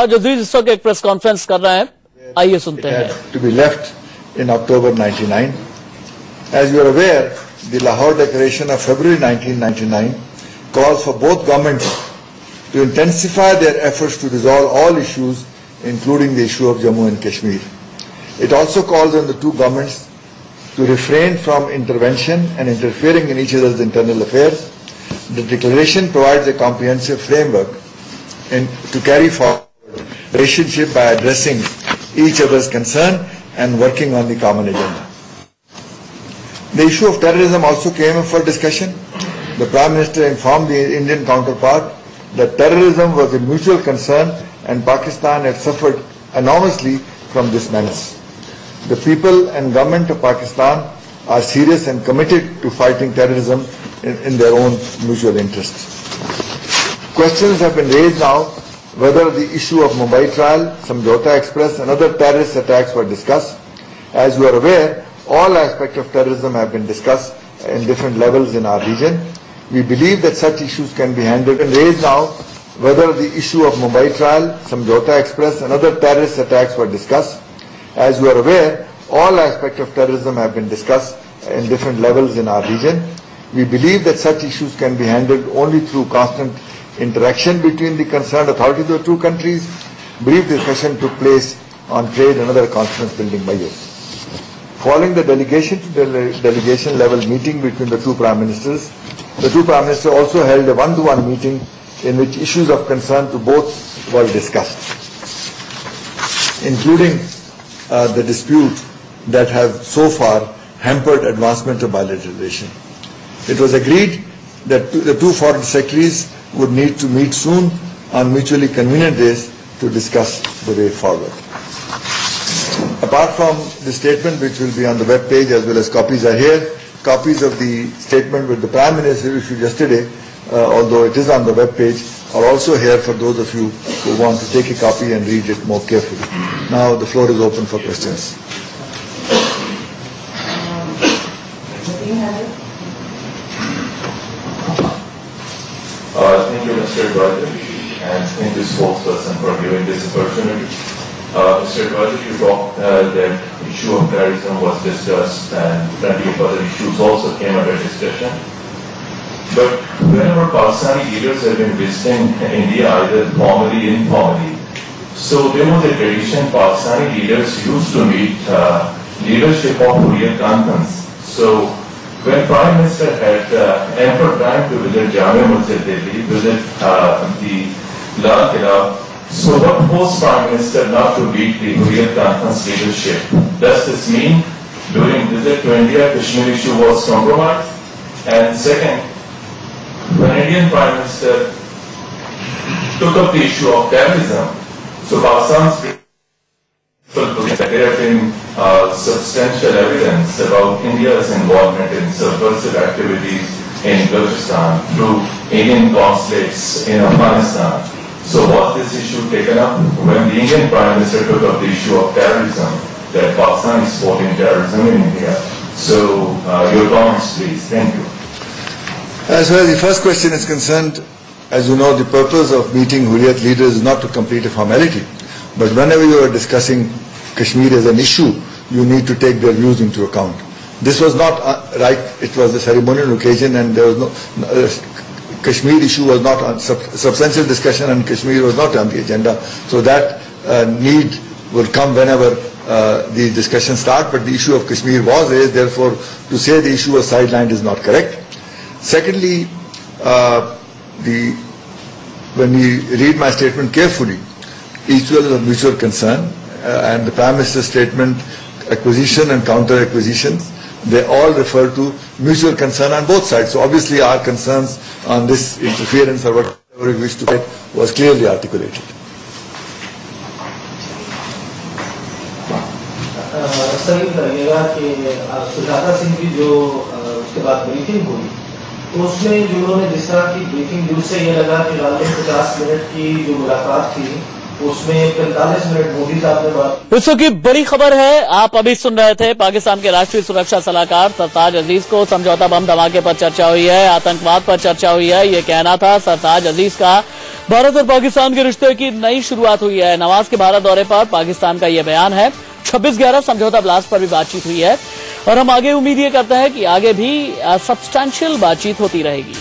जदीद इस वक्त एक प्रेस कॉन्फ्रेंस कर रहे हैं, आइए सुनते हैं। To be left in October 99. As you are aware, the Lahore Declaration of February 1999 calls for both governments to intensify their efforts to resolve all issues, including the issue of Jammu and Kashmir. It also calls on the two governments to refrain from intervention and interfering in each other's internal affairs. The declaration provides a comprehensive framework to carry forward relationship by addressing each other's concern and working on the common agenda. The issue of terrorism also came up for discussion. The Prime Minister informed the Indian counterpart that terrorism was a mutual concern and Pakistan had suffered enormously from this menace. The people and government of Pakistan are serious and committed to fighting terrorism in their own mutual interests. Questions have been raised now whether the issue of Mumbai trial, Samjhauta Express and other terrorist attacks were discussed. As you are aware, all aspects of terrorism have been discussed in different levels in our region. We believe that such issues can be handled and raised now whether the issue of Mumbai trial, Samjhauta Express and other terrorist attacks were discussed. As you are aware, all aspects of terrorism have been discussed in different levels in our region. We believe that such issues can be handled only through constant interaction between the concerned authorities of the two countries. Brief discussion took place on trade and other confidence building measures. Following the delegation to delegation level meeting between the two Prime Ministers also held a one-to-one meeting in which issues of concern to both were discussed, including the dispute that have so far hampered advancement of bilateral relations. It was agreed that the two foreign secretaries would need to meet soon on mutually convenient days to discuss the way forward. Apart from the statement which will be on the web page as well as copies are here, copies of the statement which the Prime Minister issued yesterday, although it is on the web page, are also here for those of you who want to take a copy and read it more carefully. Now the floor is open for questions. Thank you, Mr. Advisor, and thank you, spokesperson, for giving this opportunity. Mr. Advisor, you talked that the issue of terrorism was discussed and plenty of other issues also came under discussion. But whenever Pakistani leaders have been visiting India, either formally or informally, so there was a tradition Pakistani leaders used to meet leadership of Hurriyat Conference. So when Prime Minister had ample time to visit Jamia Masjid Delhi, visit the Lal Qila, so what forced Prime Minister not to meet the Hurriyat Conference leadership? Does this mean during visit to India, Kashmir issue was compromised? And second, when Indian Prime Minister took up the issue of terrorism, so Pakistan's there have been substantial evidence about India's involvement in subversive activities in Balochistan through Indian consulates in Afghanistan. So was this issue taken up when the Indian Prime Minister took up the issue of terrorism, that Pakistan is supporting terrorism in India? So your comments, please. Thank you. As far as the first question is concerned, as you know, the purpose of meeting Hurriyat leaders is not to complete a formality. But whenever you are discussing Kashmir as an issue, you need to take their views into account. This was not right. It was a ceremonial occasion and there was no... Kashmir issue was not on substantial discussion and Kashmir was not on the agenda. So that need will come whenever the discussions start. But the issue of Kashmir was raised. Therefore, to say the issue was sidelined is not correct. Secondly, when we read my statement carefully, each one is of mutual concern, and the Prime Minister's statement, acquisition and counter-acquisitions, they all refer to mutual concern on both sides. So obviously our concerns on this interference or whatever we wish to get was clearly articulated. सही करिएगा कि सुजाता सिंह की जो उसके बाद briefing हुई, तो उसमें जो उन्होंने जिस तरह की ब्रीफिंग दी, उससे ये लगा कि 50 मिनट की जो मुलाकात थी उसमें 45 मिनट मोदी साहब ने बात। विश्व की बड़ी खबर है, आप अभी सुन रहे थे। पाकिस्तान के राष्ट्रीय सुरक्षा सलाहकार सरताज अजीज को समझौता बम धमाके पर चर्चा हुई है, आतंकवाद पर चर्चा हुई है। ये कहना था सरताज अजीज का। भारत और पाकिस्तान के रिश्ते की नई शुरुआत हुई है। नवाज के भारत दौरे पर पाकिस्तान का यह बयान है। 26/11 समझौता ब्लास्ट पर भी बातचीत हुई है और हम आगे उम्मीद ये करते हैं कि आगे भी सब्सटैंशियल बातचीत होती रहेगी।